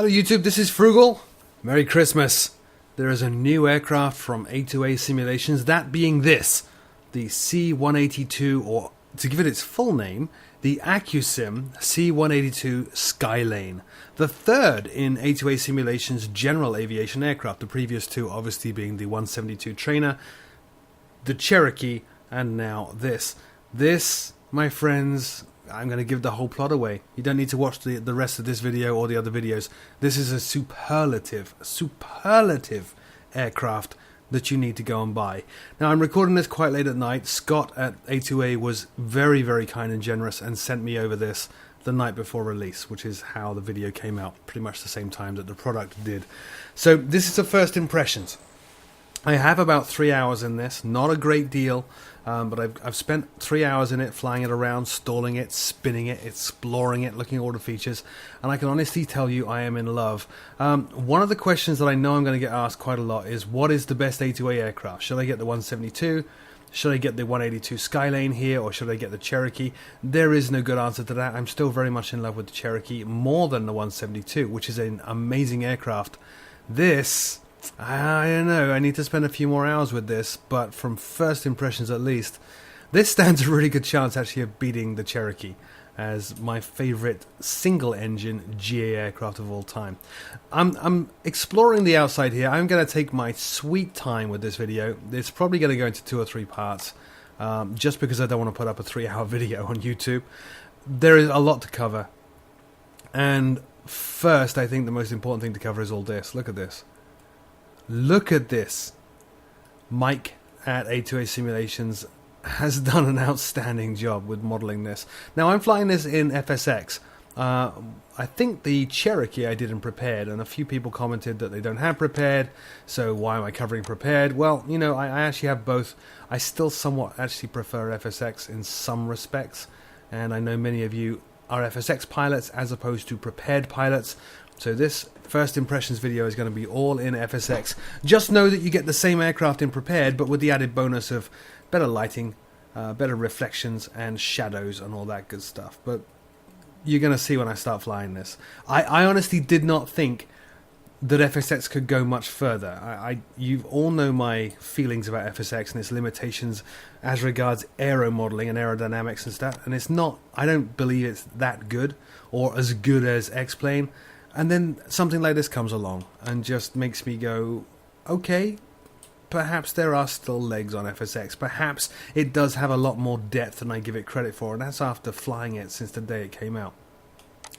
Hello YouTube, this is Froogle. Merry Christmas. There is a new aircraft from A2A Simulations, that being this, the C182, or to give it its full name, the Accu-Sim C182 Skylane. The third in A2A Simulations general aviation aircraft, the previous two obviously being the 172 trainer, the Cherokee, and now this. This, my friends, I'm going to give the whole plot away. You don't need to watch the rest of this video or the other videos. This is a superlative aircraft that you need to go and buy. Now, I'm recording this quite late at night. Scott at A2A was very, very kind and generous and sent me over this the night before release, which is how the video came out, pretty much the same time that the product did. So this is the first impressions. I have about 3 hours in this, not a great deal, but I've spent 3 hours in it, flying it around, stalling it, spinning it, exploring it, looking at all the features, and I can honestly tell you I am in love. One of the questions that I know I'm going to get asked quite a lot is, what is the best A2A aircraft? Should I get the 172? Should I get the 182 Skylane here, or should I get the Cherokee? There is no good answer to that. I'm still very much in love with the Cherokee, more than the 172, which is an amazing aircraft. This, I don't know, I need to spend a few more hours with this, but from first impressions at least, this stands a really good chance actually of beating the Cherokee as my favourite single-engine GA aircraft of all time. I'm exploring the outside here. I'm going to take my sweet time with this video. It's probably going to go into 2 or 3 parts, just because I don't want to put up a 3-hour video on YouTube. There is a lot to cover, and first I think the most important thing to cover is all this. Look at this. Look at this. Mike at A2A Simulations has done an outstanding job with modeling this. Now, I'm flying this in FSX. I think the Cherokee I did in Prepared, and a few people commented that they don't have Prepared, so why am I covering Prepared? Well, you know, I actually have both. I still somewhat actually prefer FSX in some respects, and I know many of you are FSX pilots as opposed to Prepared pilots. So this first impressions video is going to be all in FSX. Just know that you get the same aircraft in Prepared, but with the added bonus of better lighting, better reflections and shadows and all that good stuff. But you're going to see when I start flying this. I honestly did not think that FSX could go much further. You all know my feelings about FSX and its limitations as regards aero modeling and aerodynamics and stuff. And it's not, I don't believe it's that good or as good as X-Plane. And then something like this comes along and just makes me go, okay, perhaps there are still legs on FSX. Perhaps it does have a lot more depth than I give it credit for, and that's after flying it since the day it came out.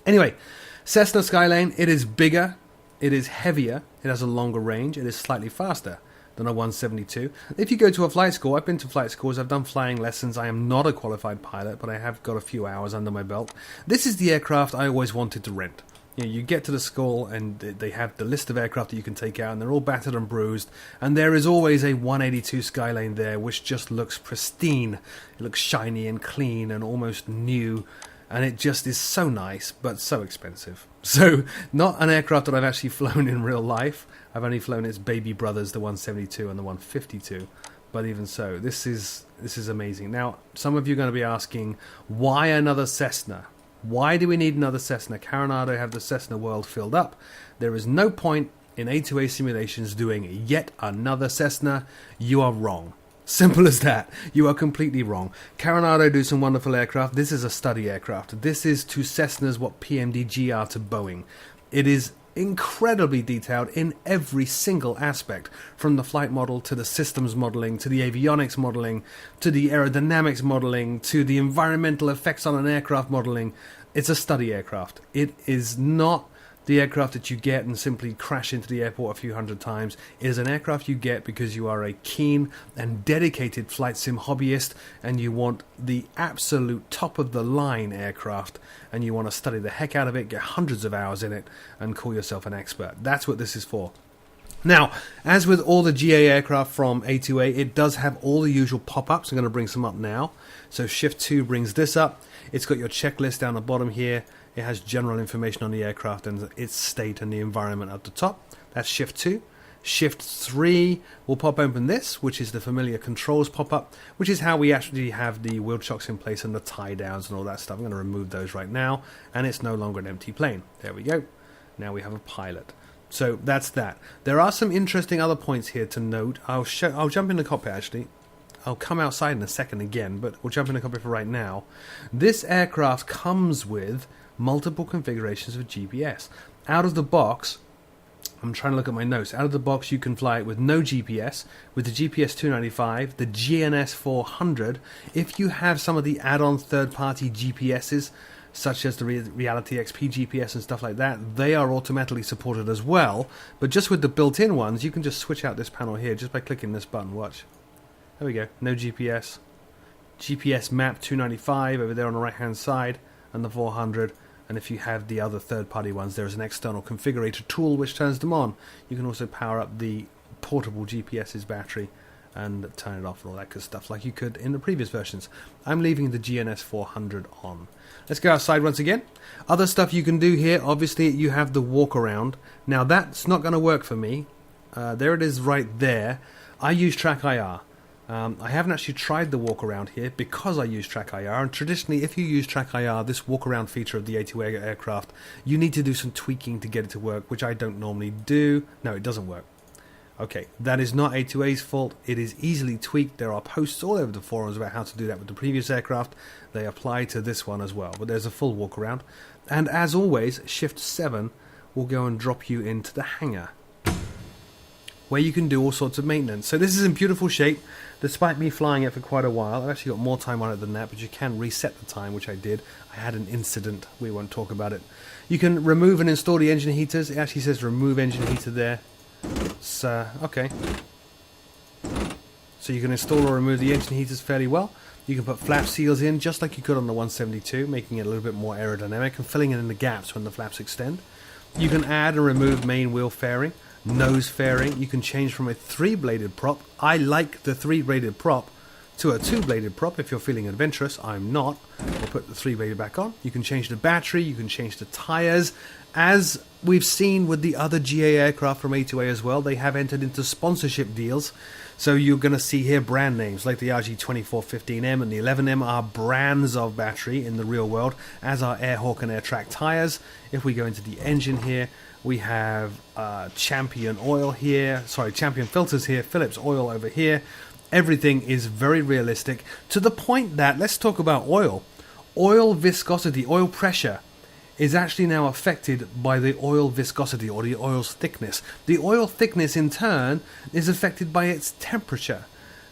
Anyway, Cessna Skylane, it is bigger, it is heavier, it has a longer range, it is slightly faster than a 172. If you go to a flight school, I've been to flight schools, I've done flying lessons, I am not a qualified pilot, but I have got a few hours under my belt. This is the aircraft I always wanted to rent. You know, you get to the school and they have the list of aircraft that you can take out, and they're all battered and bruised, and there is always a 182 Skylane there which just looks pristine. It looks shiny and clean and almost new, and it just is so nice but so expensive. So not an aircraft that I've actually flown in real life. I've only flown its baby brothers, the 172 and the 152, but even so, this is amazing. Now, some of you are going to be asking, why another Cessna? Why do we need another Cessna? Coronado have the Cessna world filled up. There is no point in A2A Simulations doing yet another Cessna. You are wrong. Simple as that. You are completely wrong. Coronado do some wonderful aircraft. This is a study aircraft. This is to Cessnas what PMDG are to Boeing. It is incredibly detailed in every single aspect, from the flight model to the systems modeling to the avionics modeling to the aerodynamics modeling to the environmental effects on an aircraft modeling. It's a study aircraft. It is not the aircraft that you get and simply crash into the airport a few hundred times. It is an aircraft you get because you are a keen and dedicated flight sim hobbyist, and you want the absolute top of the line aircraft, and you want to study the heck out of it, get hundreds of hours in it, and call yourself an expert. That's what this is for. Now, as with all the GA aircraft from A2A, it does have all the usual pop-ups. I'm going to bring some up now. So Shift 2 brings this up. It's got your checklist down the bottom here. It has general information on the aircraft and its state and the environment at the top. That's Shift 2. Shift 3 will pop open this, which is the familiar controls pop-up, which is how we actually have the wheel chocks in place and the tie downs and all that stuff. I'm going to remove those right now, and it's no longer an empty plane. There we go. Now we have a pilot. So that's that. There are some interesting other points here to note. I'll jump in the cockpit actually. I'll come outside in a second again, but we'll jump in the cockpit for right now. This aircraft comes with multiple configurations of GPS. Out of the box, I'm trying to look at my notes. Out of the box, you can fly it with no GPS, with the GPS 295, the GNS 400. If you have some of the add-on third-party GPSs, such as the Reality XP GPS and stuff like that, they are automatically supported as well. But just with the built-in ones, you can just switch out this panel here just by clicking this button. Watch. There we go. No GPS. GPS map 295 over there on the right-hand side, and the 400. And if you have the other third-party ones, there is an external configurator tool which turns them on. You can also power up the portable GPS's battery and turn it off and all that good stuff like you could in the previous versions. I'm leaving the GNS 400 on. Let's go outside once again. Other stuff you can do here, obviously you have the walk around. Now that's not going to work for me. There it is right there. I use Track IR. I haven't actually tried the walk around here because I use Track IR, and traditionally if you use Track IR, this walk around feature of the A2A aircraft, you need to do some tweaking to get it to work, which I don't normally do. No, it doesn't work. Okay, that is not A2A's fault. It is easily tweaked. There are posts all over the forums about how to do that with the previous aircraft. They apply to this one as well, but there's a full walk around. And as always, Shift 7 will go and drop you into the hangar, where you can do all sorts of maintenance. So this is in beautiful shape, despite me flying it for quite a while. I've actually got more time on it than that, but you can reset the time, which I did. I had an incident. We won't talk about it. You can remove and install the engine heaters. It actually says remove engine heater there. It's okay. So you can install or remove the engine heaters fairly well. You can put flap seals in, just like you could on the 172, making it a little bit more aerodynamic and filling in the gaps when the flaps extend. You can add and remove main wheel fairing, nose fairing. You can change from a 3-bladed prop. I like the 3-bladed prop to a 2-bladed prop if you're feeling adventurous. I'm not. We'll put the 3-bladed back on. You can change the battery. You can change the tires. As we've seen with the other GA aircraft from A2A as well, they have entered into sponsorship deals. So you're going to see here brand names like the RG2415M and the 11M are brands of battery in the real world, as are Airhawk and Airtrack tires. If we go into the engine here, we have Champion oil here, Champion filters here, Phillips oil over here. Everything is very realistic to the point that, let's talk about oil. Oil viscosity, oil pressure is actually now affected by the oil viscosity or the oil's thickness. The oil thickness in turn is affected by its temperature.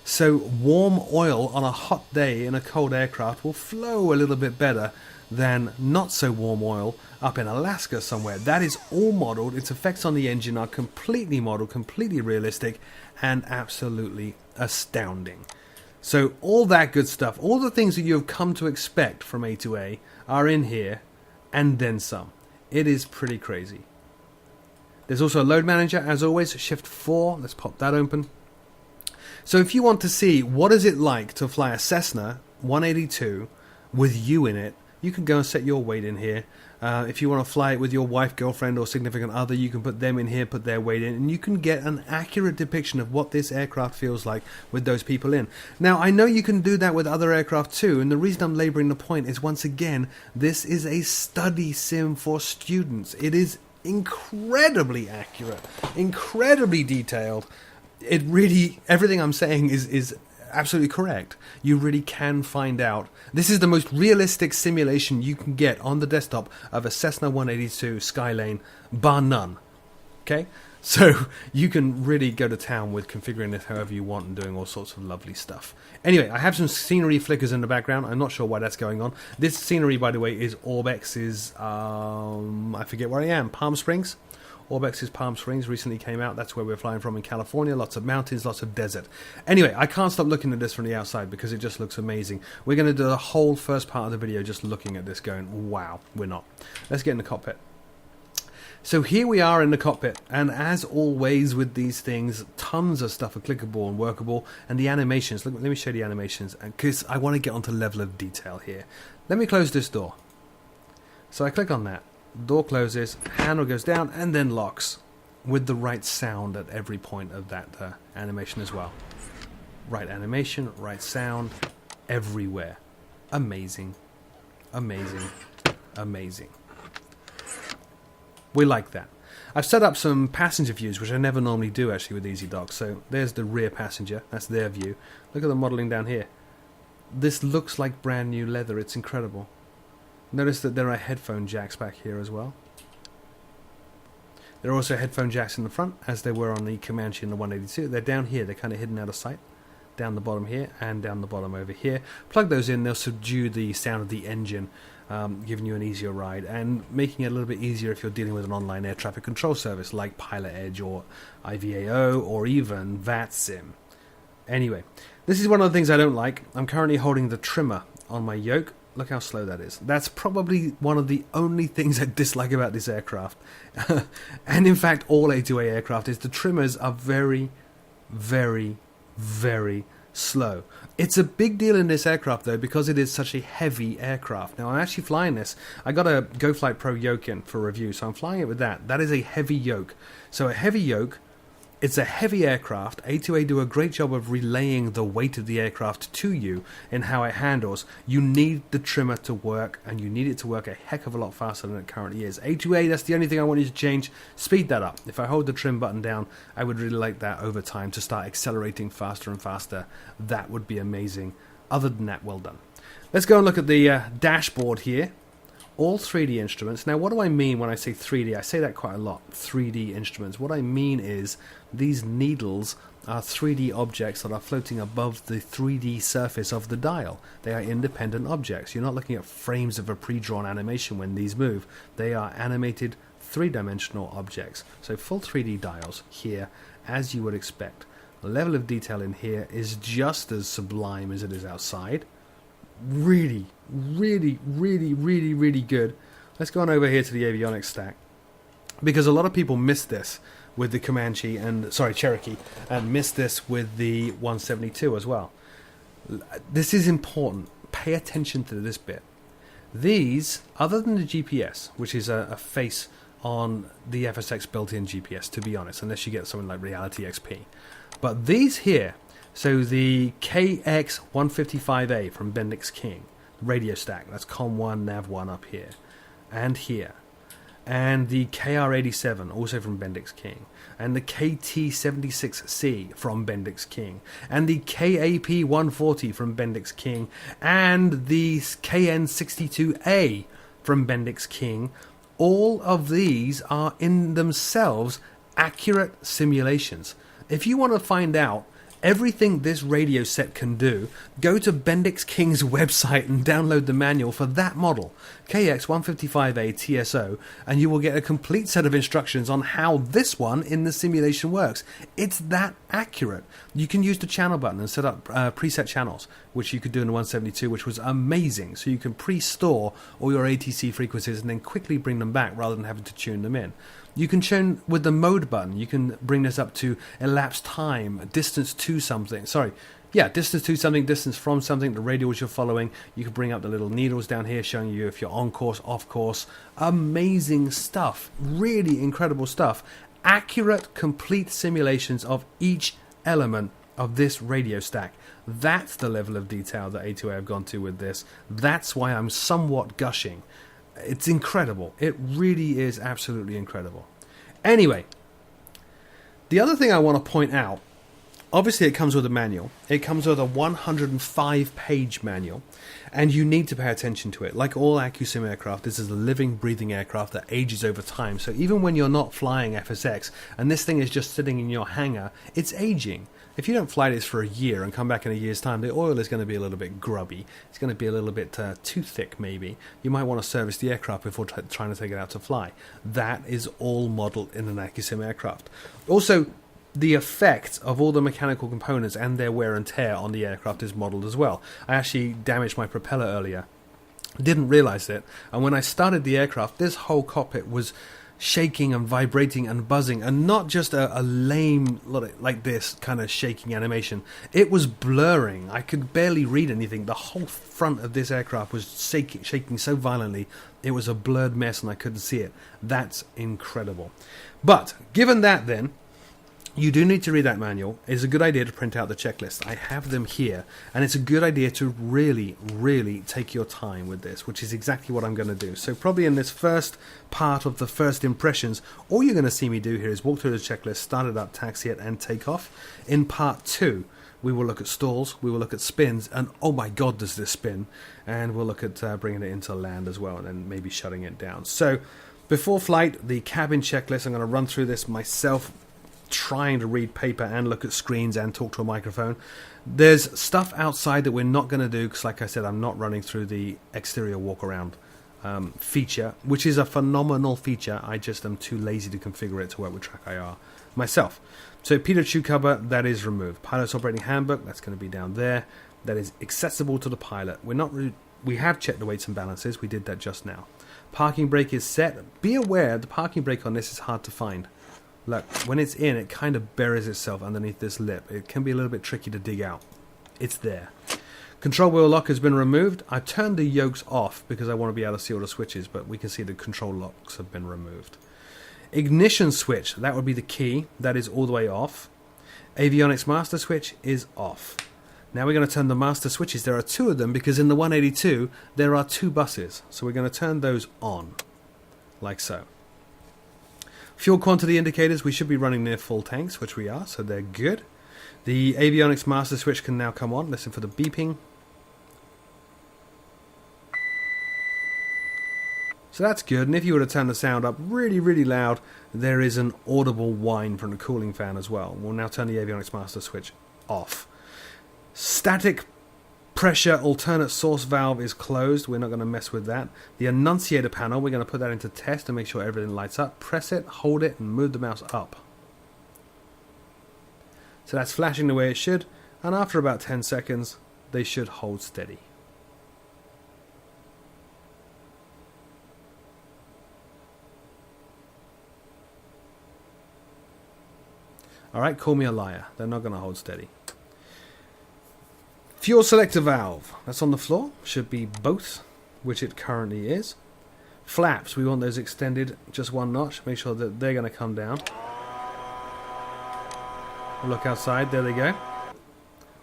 So warm oil on a hot day in a cold aircraft will flow a little bit better than not so warm oil up in Alaska somewhere. That is all modeled. Its effects on the engine are completely modeled, completely realistic, and absolutely astounding. So all that good stuff, all the things that you have come to expect from A2A are in here, and then some. It is pretty crazy. There's also a load manager, as always, Shift 4. Let's pop that open. So if you want to see what is it like to fly a Cessna 182 with you in it, you can go and set your weight in here. If you want to fly it with your wife, girlfriend, or significant other, you can put them in here, put their weight in, and you can get an accurate depiction of what this aircraft feels like with those people in. Now, I know you can do that with other aircraft too, and the reason I'm laboring the point is, once again, this is a study sim for students. It is incredibly accurate, incredibly detailed. It really, everything I'm saying is absolutely correct. You really can find out. This is the most realistic simulation you can get on the desktop of a Cessna 182 Skylane, bar none. Okay? So you can really go to town with configuring it however you want and doing all sorts of lovely stuff. Anyway, I have some scenery flickers in the background. I'm not sure why that's going on. This scenery, by the way, is Orbex's, I forget where I am, Palm Springs? Orbex's Palm Springs recently came out. That's where we're flying from in California. Lots of mountains, lots of desert. Anyway, I can't stop looking at this from the outside because it just looks amazing. We're going to do the whole first part of the video just looking at this going, wow, we're not. Let's get in the cockpit. So here we are in the cockpit, and as always with these things, tons of stuff are clickable and workable, and the animations, look, let me show you the animations, because I want to get onto level of detail here. Let me close this door. So I click on that. Door closes, handle goes down, and then locks with the right sound at every point of that animation as well. Right animation, right sound, everywhere. Amazing, amazing, amazing. We like that. I've set up some passenger views, which I never normally do actually with EasyDock. So there's the rear passenger. That's their view. Look at the modelling down here. This looks like brand new leather. It's incredible. Notice that there are headphone jacks back here as well. There are also headphone jacks in the front, as there were on the Comanche and the 182. They're down here. They're kind of hidden out of sight. Down the bottom here and down the bottom over here. Plug those in. They'll subdue the sound of the engine, giving you an easier ride and making it a little bit easier if you're dealing with an online air traffic control service like Pilot Edge or IVAO or even A2A. Anyway, this is one of the things I don't like. I'm currently holding the trimmer on my yoke. Look how slow that is. That's probably one of the only things I dislike about this aircraft. And in fact, all A2A aircraft is the trimmers are very, very, very slow. It's a big deal in this aircraft though because it is such a heavy aircraft. Now I'm actually flying this. I got a GoFlight Pro yoke in for review, so I'm flying it with that. That is a heavy yoke. So a heavy yoke, it's a heavy aircraft. A2A do a great job of relaying the weight of the aircraft to you in how it handles. You need the trimmer to work, and you need it to work a heck of a lot faster than it currently is. A2A, that's the only thing I want you to change. Speed that up. If I hold the trim button down, I would really like that over time to start accelerating faster and faster. That would be amazing. Other than that, well done. Let's go and look at the dashboard here. All 3D instruments. Now, what do I mean when I say 3D? I say that quite a lot, 3D instruments. What I mean is these needles are 3D objects that are floating above the 3D surface of the dial. They are independent objects. You're not looking at frames of a pre-drawn animation when these move. They are animated three-dimensional objects. So full 3D dials here, as you would expect. The level of detail in here is just as sublime as it is outside. Really, really, really, really, really good. Let's go on over here to the avionics stack, because a lot of people miss this with the Cherokee, and miss this with the 172 as well. This is important. Pay attention to this bit. These, other than the GPS, which is a face on the FSX built-in GPS, to be honest, unless you get something like Reality XP, but these here. So the KX155A from Bendix King, radio stack, that's COM1, NAV1 up here, and here. And the KR87, also from Bendix King. And the KT76C from Bendix King. And the KAP140 from Bendix King. And the KN62A from Bendix King. All of these are in themselves accurate simulations. If you want to find out everything this radio set can do, go to Bendix King's website and download the manual for that model, KX155A TSO, and you will get a complete set of instructions on how this one in the simulation works. It's that accurate. You can use the channel button and set up preset channels, which you could do in the 172, which was amazing. So you can pre-store all your ATC frequencies and then quickly bring them back rather than having to tune them in. You can tune with the mode button. You can bring this up to elapsed time, distance to something. Distance to something, distance from something, the radio which you're following. You can bring up the little needles down here showing you if you're on course, off course. Amazing stuff. Really incredible stuff. Accurate, complete simulations of each element of this radio stack. That's the level of detail that A2A have gone to with this. That's why I'm somewhat gushing. It's incredible. It really is absolutely incredible. Anyway, the other thing I want to point out, obviously it comes with a manual. It comes with a 105-page manual, and you need to pay attention to it. Like all Accu-Sim aircraft, this is a living, breathing aircraft that ages over time. So even when you're not flying FSX, and this thing is just sitting in your hangar, it's aging. If you don't fly this for a year and come back in a year's time, the oil is going to be a little bit grubby. It's going to be a little bit too thick, maybe. You might want to service the aircraft before trying to take it out to fly. That is all modeled in an Accu-Sim aircraft. Also, the effect of all the mechanical components and their wear and tear on the aircraft is modeled as well. I actually damaged my propeller earlier. Didn't realize it. And when I started the aircraft, this whole cockpit was shaking and vibrating and buzzing, and not just a lame like this kind of shaking animation. It was blurring. I could barely read anything. The whole front of this aircraft was shaking so violently it was a blurred mess and I couldn't see it. That's incredible. But given that, then You do need to read that manual. It's a good idea to print out the checklist. I have them here, and it's a good idea to really, really take your time with this, which is exactly what I'm going to do. So probably in this first part of the first impressions, all you're going to see me do here is walk through the checklist, start it up, taxi it, and take off. In part 2, we will look at stalls, we will look at spins, and oh my god, does this spin. And we'll look at bringing it into land as well, and then maybe shutting it down. So before flight, the cabin checklist, I'm going to run through this myself, trying to read paper and look at screens and talk to a microphone. There's stuff outside that we're not going to do because, like I said, I'm not running through the exterior walk around feature, which is a phenomenal feature. I just am too lazy to configure it to work with Track IR myself. So Peter Chew cover, that is removed. Pilot's operating handbook, that's going to be down there. That is accessible to the pilot. We have checked the weights and balances. We did that just now. Parking brake is set. Be aware the parking brake on this is hard to find. Look, when it's in, it kind of buries itself underneath this lip. It can be a little bit tricky to dig out. It's there. Control wheel lock has been removed. I turned the yokes off because I want to be able to see all the switches, but we can see the control locks have been removed. Ignition switch, that would be the key. That is all the way off. Avionics master switch is off. Now we're going to turn the master switches. There are 2 of them because in the 182 there are 2 buses. So we're going to turn those on, like so. Fuel quantity indicators, we should be running near full tanks, which we are, so they're good. The avionics master switch can now come on. Listen for the beeping. So that's good, and if you were to turn the sound up really, really loud, there is an audible whine from the cooling fan as well. We'll now turn the avionics master switch off. Static pressure alternate source valve is closed. We're not going to mess with that. The annunciator panel, we're going to put that into test to make sure everything lights up. Press it, hold it, and move the mouse up. So that's flashing the way it should, and after about 10 seconds, they should hold steady. Alright, call me a liar. They're not going to hold steady. Fuel selector valve, that's on the floor, should be both, which it currently is. Flaps, we want those extended just 1 notch, make sure that they're going to come down. Look outside, there they go.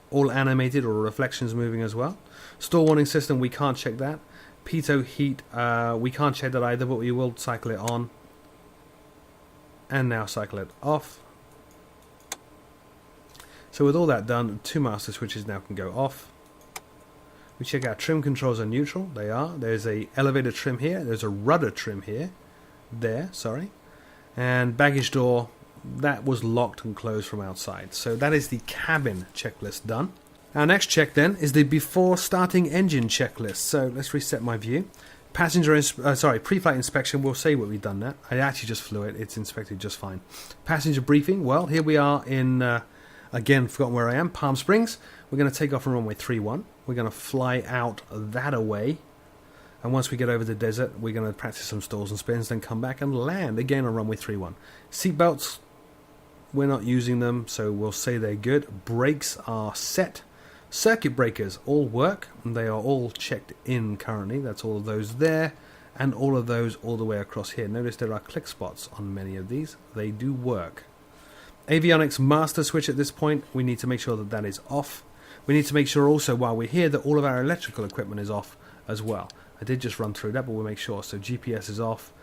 All animated or reflections moving as well. Stall warning system, we can't check that. Pitot heat, we can't check that either, but we will cycle it on. And now cycle it off. So with all that done, 2 master switches now can go off. We check out trim controls are neutral. They are. There's a elevator trim here. There's a rudder trim here. There, sorry. And baggage door, that was locked and closed from outside. So that is the cabin checklist done. Our next check then is the before starting engine checklist. So let's reset my view. Pre-flight inspection, we'll say what we've done that. I actually just flew it. It's inspected just fine. Passenger briefing, well, here we are in... Again, forgotten where I am, Palm Springs. We're going to take off from runway 31. We're going to fly out that away. And once we get over the desert, we're going to practice some stalls and spins, then come back and land again on runway 31. Seatbelts, we're not using them, so we'll say they're good. Brakes are set. Circuit breakers all work. They are all checked in currently. That's all of those there. And all of those all the way across here. Notice there are click spots on many of these. They do work. Avionics master switch at this point, we need to make sure that that is off. We need to make sure also while we're here that all of our electrical equipment is off as well. I did just run through that, but we'll make sure. So GPS is off,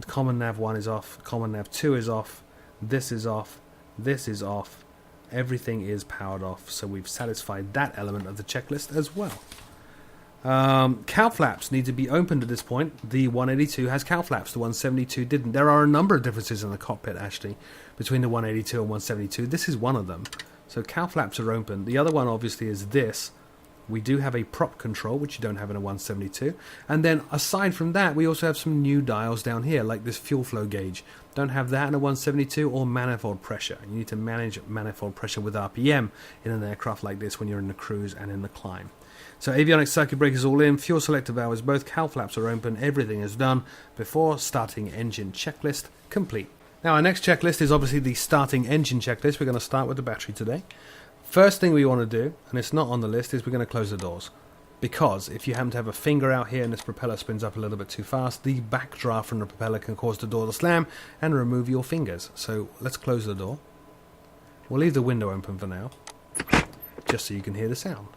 Common Nav 1 is off, Common Nav 2 is off, this is off, this is off, everything is powered off. So we've satisfied that element of the checklist as well. Cow flaps need to be opened at this point. The 182 has cow flaps, the 172 didn't. There are a number of differences in the cockpit actually between the 182 and 172. This is one of them. So cow flaps are open. The other one obviously is this. We do have a prop control, which you don't have in a 172. And then aside from that, we also have some new dials down here, like this fuel flow gauge. Don't have that in a 172, or manifold pressure. You need to manage manifold pressure with RPM in an aircraft like this when you're in the cruise and in the climb. So avionics circuit breakers all in, fuel selector valves, both cowl flaps are open, everything is done. Before starting engine checklist complete. Now our next checklist is obviously the starting engine checklist. We're going to start with the battery today. First thing we want to do, and it's not on the list, is we're going to close the doors. Because if you happen to have a finger out here and this propeller spins up a little bit too fast, the backdraft from the propeller can cause the door to slam and remove your fingers. So let's close the door. We'll leave the window open for now, just so you can hear the sound.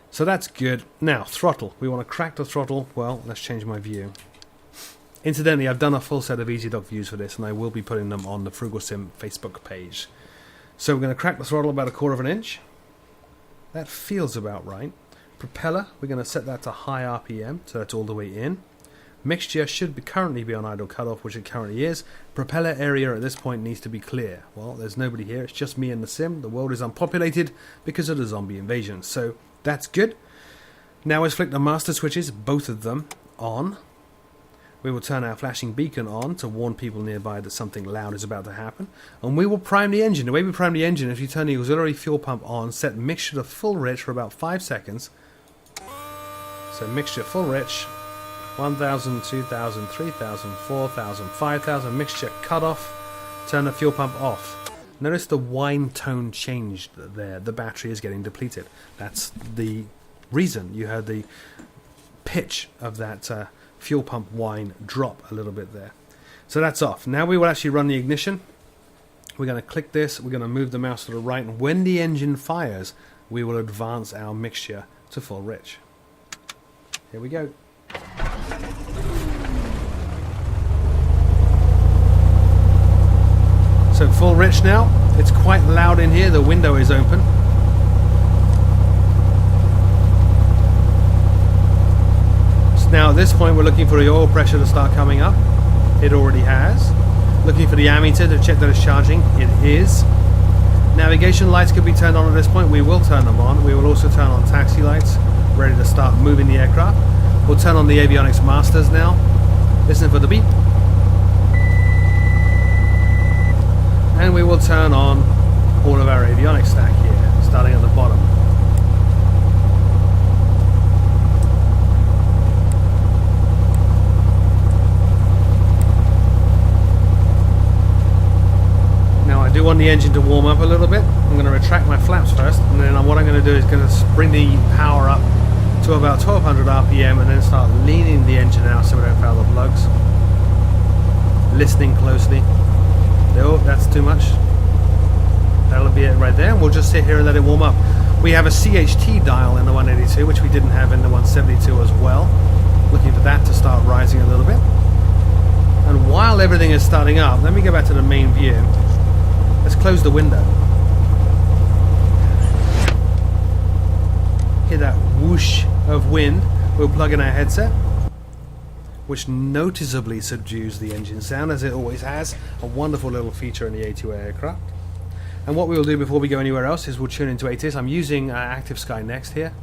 So that's good. Now, throttle. We want to crack the throttle. Well, let's change my view. Incidentally, I've done a full set of EasyDock views for this, and I will be putting them on the Froogle Sim Facebook page. So we're going to crack the throttle about 1/4 of an inch. That feels about right. Propeller, we're going to set that to high RPM, so that's all the way in. Mixture should currently be on idle cutoff, which it currently is. Propeller area at this point needs to be clear. Well, there's nobody here. It's just me and the sim. The world is unpopulated because of the zombie invasion. So that's good. Now let's flick the master switches, both of them, on. We will turn our flashing beacon on to warn people nearby that something loud is about to happen. And we will prime the engine. The way we prime the engine, if you turn the auxiliary fuel pump on, set mixture to full rich for about 5 seconds. So mixture full rich. 1,000, 2,000, 3,000, 4,000, 5,000, mixture cut off, turn the fuel pump off. Notice the whine tone changed there. The battery is getting depleted. That's the reason you heard the pitch of that fuel pump whine drop a little bit there. So that's off. Now we will actually run the ignition. We're going to click this, we're going to move the mouse to the right, and when the engine fires, we will advance our mixture to full rich. Here we go. So full rich now. It's quite loud in here. The window is open. So now at this point we're looking for the oil pressure to start coming up. It already has. Looking for the ammeter to check that it's charging. It is. Navigation lights could be turned on at this point. We will turn them on. We will also turn on taxi lights, ready to start moving the aircraft. We'll turn on the avionics masters now. Listen for the beep. And we will turn on all of our avionics stack here, starting at the bottom. Now I do want the engine to warm up a little bit. I'm going to retract my flaps first, and then what I'm going to do is going to bring the power up to about 1200 RPM and then start leaning the engine out so we don't foul the plugs. Listening closely. No, that's too much. That'll be it right there. We'll just sit here and let it warm up. We have a CHT dial in the 182, which we didn't have in the 172 as well. Looking for that to start rising a little bit. And while everything is starting up, let me go back to the main view. Let's close the window. Hear that whoosh of wind. We'll plug in our headset, which noticeably subdues the engine sound, as it always has. A wonderful little feature in the A2A aircraft. And what we will do before we go anywhere else is we'll tune into ATIS. I'm using Active Sky Next here,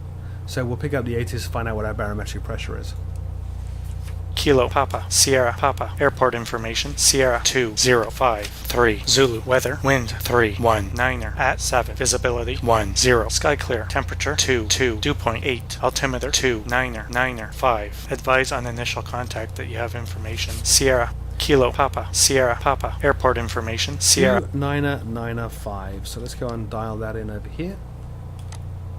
so we'll pick up the ATIS to find out what our barometric pressure is. Kilo Papa, Sierra Papa, airport information, Sierra 2053, Zulu, weather, wind 319er, at 7, visibility 10, sky clear, temperature 2.8, altimeter 29er, 5. Advise on initial contact that you have information, Sierra, Kilo Papa, Sierra Papa, airport information, Sierra 2995. So let's go and dial that in over here.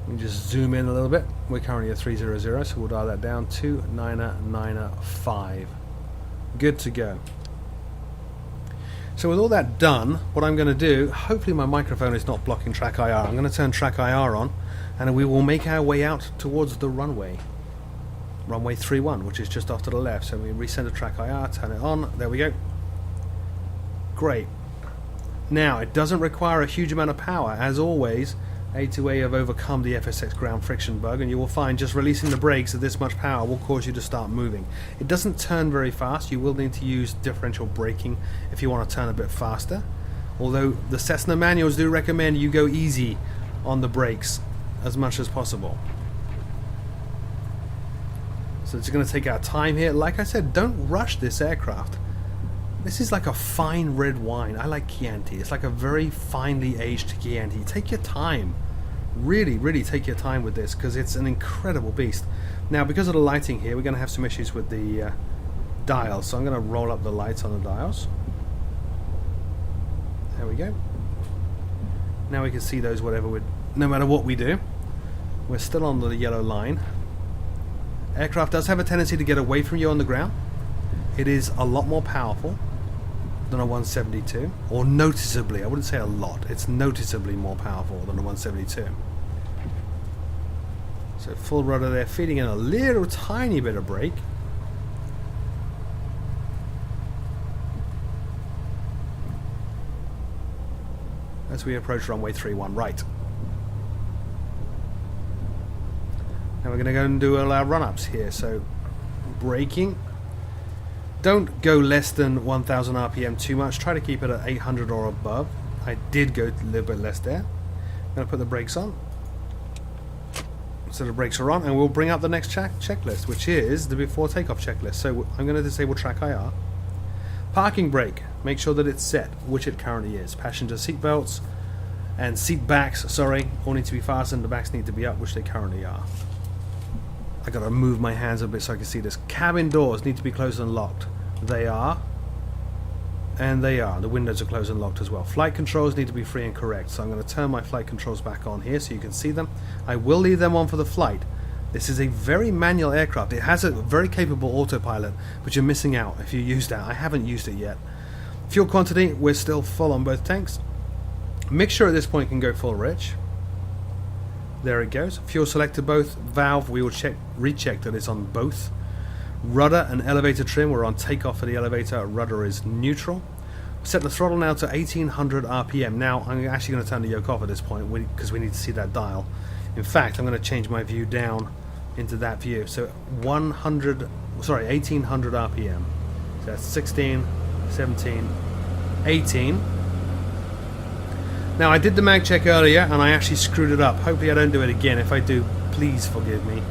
We can just zoom in a little bit. We're currently at 300, so we'll dial that down to 2995. Good to go. So with all that done, what I'm going to do, hopefully my microphone is not blocking track IR. I'm going to turn track IR on, and we will make our way out towards the runway. Runway 31, which is just off to the left. So we recenter track IR, turn it on. There we go. Great. Now, it doesn't require a huge amount of power. As always, A2A have overcome the FSX ground friction bug, and you will find just releasing the brakes at this much power will cause you to start moving. It doesn't turn very fast. You will need to use differential braking if you want to turn a bit faster. Although the Cessna manuals do recommend you go easy on the brakes as much as possible. So it's going to take our time here. Like I said, don't rush this aircraft. This is like a fine red wine. I like Chianti. It's like a very finely aged Chianti. Take your time. Really, really take your time with this, because it's an incredible beast. Now, because of the lighting here, we're going to have some issues with the dials. So I'm going to roll up the lights on the dials. There we go. Now we can see those no matter what we do. We're still on the yellow line. Aircraft does have a tendency to get away from you on the ground. It is a lot more powerful. than a 172, or noticeably. I wouldn't say a lot. It's noticeably more powerful than a 172. So full rudder there, feeding in a little tiny bit of brake. As we approach runway 31 right. Now we're going to go and do all our run-ups here. So braking. Don't go less than 1000 RPM too much. Try to keep it at 800 or above. I did go a little bit less there. I'm going to put the brakes on. So the brakes are on, and we'll bring up the next checklist, which is the before takeoff checklist. So I'm going to disable track IR. Parking brake. Make sure that it's set, which it currently is. Passenger seat belts and seat backs, all need to be fastened. The backs need to be up, which they currently are. I gotta move my hands a bit so I can see this. Cabin doors need to be closed and locked. They are. And they are. The windows are closed and locked as well. Flight controls need to be free and correct. So I'm going to turn my flight controls back on here so you can see them. I will leave them on for the flight. This is a very manual aircraft. It has a very capable autopilot, but you're missing out if you use that. I haven't used it yet. Fuel quantity, we're still full on both tanks. Mixture at this point can go full rich. There it goes. Fuel selector both. Valve, we will recheck that it's on both. Rudder and elevator trim, we're on takeoff for the elevator. Rudder is neutral. Set the throttle now to 1800 RPM. Now I'm actually going to turn the yoke off at this point because we need to see that dial. In fact, I'm going to change my view down into that view. So 1800 RPM. So that's 16, 17, 18. Now I did the mag check earlier and I actually screwed it up. Hopefully I don't do it again. If I do, please forgive me.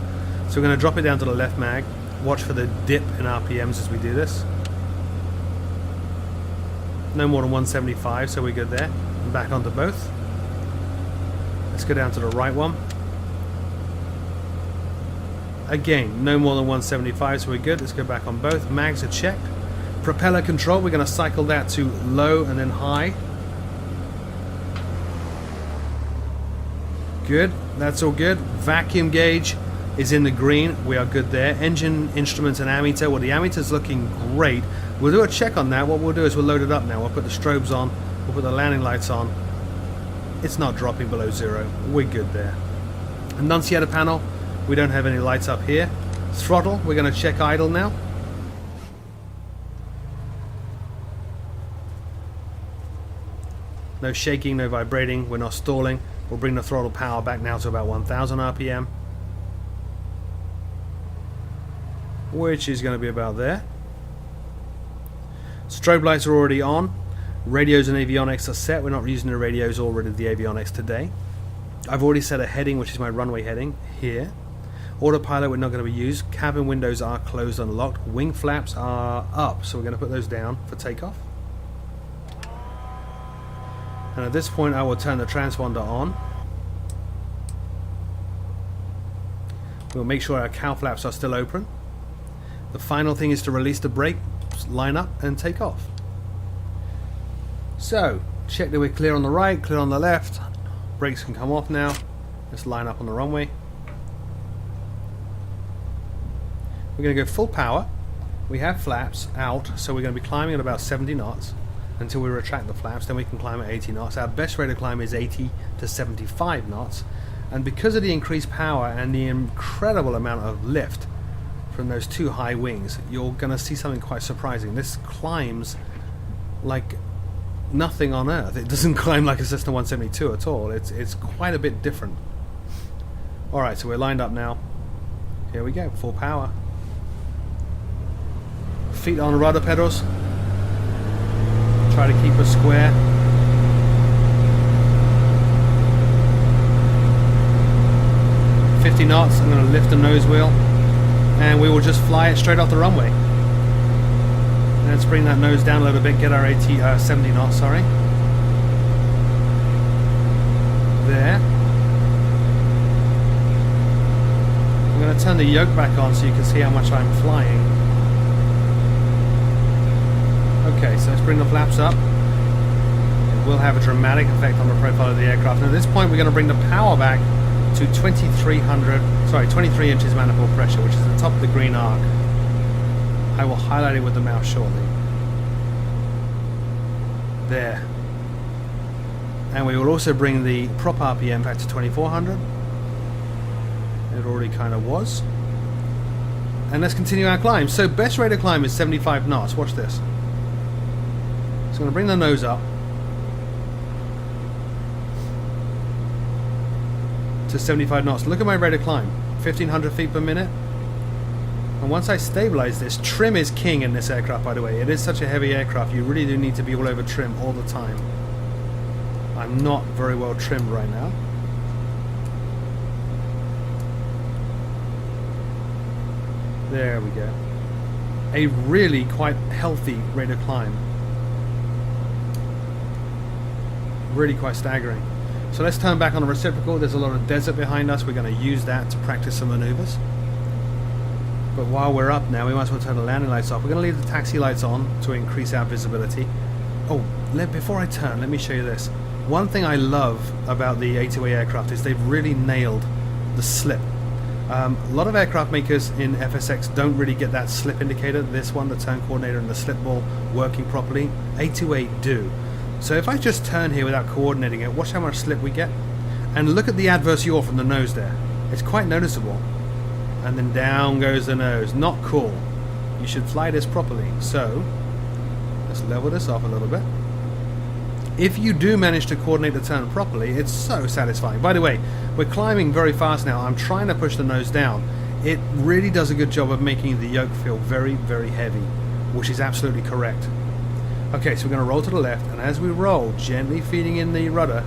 So we're going to drop it down to the left mag. Watch for the dip in RPMs as we do this. No more than 175, so we're good there. And back onto both. Let's go down to the right one. Again, no more than 175, so we're good. Let's go back on both. Mags are checked. Propeller control, we're going to cycle that to low and then high. Good, that's all good. Vacuum gauge is in the green, we are good there. Engine, instruments and ammeter, well the ammeter's looking great. We'll do a check on that. What we'll do is we'll load it up now. We'll put the strobes on, we'll put the landing lights on. It's not dropping below 0, we're good there. Annunciator panel, we don't have any lights up here. Throttle, we're going to check idle now. No shaking, no vibrating, we're not stalling. We'll bring the throttle power back now to about 1000 RPM. Which is going to be about there. Strobe lights are already on. Radios and avionics are set. We're not using the radios or the avionics today. I've already set a heading, which is my runway heading, here. Autopilot we're not going to be used. Cabin windows are closed and locked. Wing flaps are up, so we're going to put those down for takeoff. And at this point I will turn the transponder on. We'll make sure our cow flaps are still open. The final thing is to release the brake, line up and take off. So, check that we're clear on the right, clear on the left. Brakes can come off now. Let's line up on the runway. We're going to go full power. We have flaps out, so we're going to be climbing at about 70 knots until we retract the flaps. Then we can climb at 80 knots. Our best rate of climb is 80 to 75 knots. And because of the increased power and the incredible amount of lift from those two high wings, you're going to see something quite surprising. This climbs like nothing on earth. It doesn't climb like a Cessna 172 at all. It's quite a bit different. Alright, so we're lined up now. Here we go, full power. Feet on the rudder pedals. Try to keep us square. Knots. I'm going to lift the nose wheel and we will just fly it straight off the runway. And let's bring that nose down a little bit, get our 70 knots, sorry. There. I'm going to turn the yoke back on so you can see how much I'm flying. Okay, so let's bring the flaps up. It will have a dramatic effect on the profile of the aircraft. And at this point we're going to bring the power back to 23 inches manifold pressure, which is the top of the green arc. I will highlight it with the mouse shortly. There. And we will also bring the prop RPM back to 2400. It already kind of was. And let's continue our climb. So best rate of climb is 75 knots. Watch this. So I'm going to bring the nose up to 75 knots. Look at my rate of climb. 1500 feet per minute. And once I stabilize this, trim is king in this aircraft, by the way. It is such a heavy aircraft, you really do need to be all over trim all the time. I'm not very well trimmed right now. There we go. A really quite healthy rate of climb. Really quite staggering. So let's turn back on the reciprocal. There's a lot of desert behind us. We're going to use that to practice some maneuvers. But while we're up now, we might as well turn the landing lights off. We're going to leave the taxi lights on to increase our visibility. Oh, before I turn, let me show you this. One thing I love about the A2A aircraft is they've really nailed the slip. A lot of aircraft makers in FSX don't really get that slip indicator. This one, the turn coordinator and the slip ball working properly. A2A do. So if I just turn here without coordinating it, watch how much slip we get. And look at the adverse yaw from the nose there. It's quite noticeable. And then down goes the nose. Not cool. You should fly this properly. So let's level this off a little bit. If you do manage to coordinate the turn properly, it's so satisfying. By the way, we're climbing very fast now. I'm trying to push the nose down. It really does a good job of making the yoke feel very, very heavy, which is absolutely correct. Okay, so we're going to roll to the left, and as we roll, gently feeding in the rudder,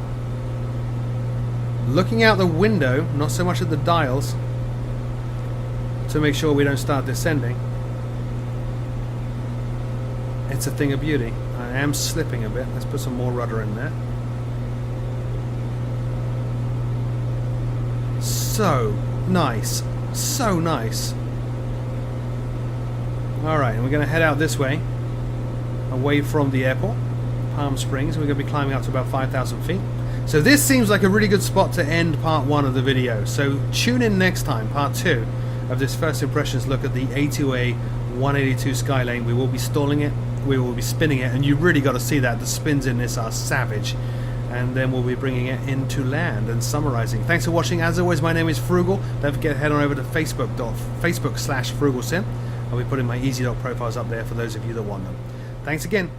looking out the window, not so much at the dials, to make sure we don't start descending. It's a thing of beauty. I am slipping a bit. Let's put some more rudder in there. So nice. So nice. Alright, and we're going to head out this way, away from the airport, Palm Springs. We're going to be climbing up to about 5,000 feet. So this seems like a really good spot to end part 1 of the video. So tune in next time, part 2 of this first impressions look at the A2A 182 Skylane. We will be stalling it. We will be spinning it, and you really got to see that. The spins in this are savage. And then we'll be bringing it into land and summarizing. Thanks for watching. As always, my name is Froogle. Don't forget to head on over to Facebook.com/FroogleSim. I'll be putting my EasyDoc profiles up there for those of you that want them. Thanks again.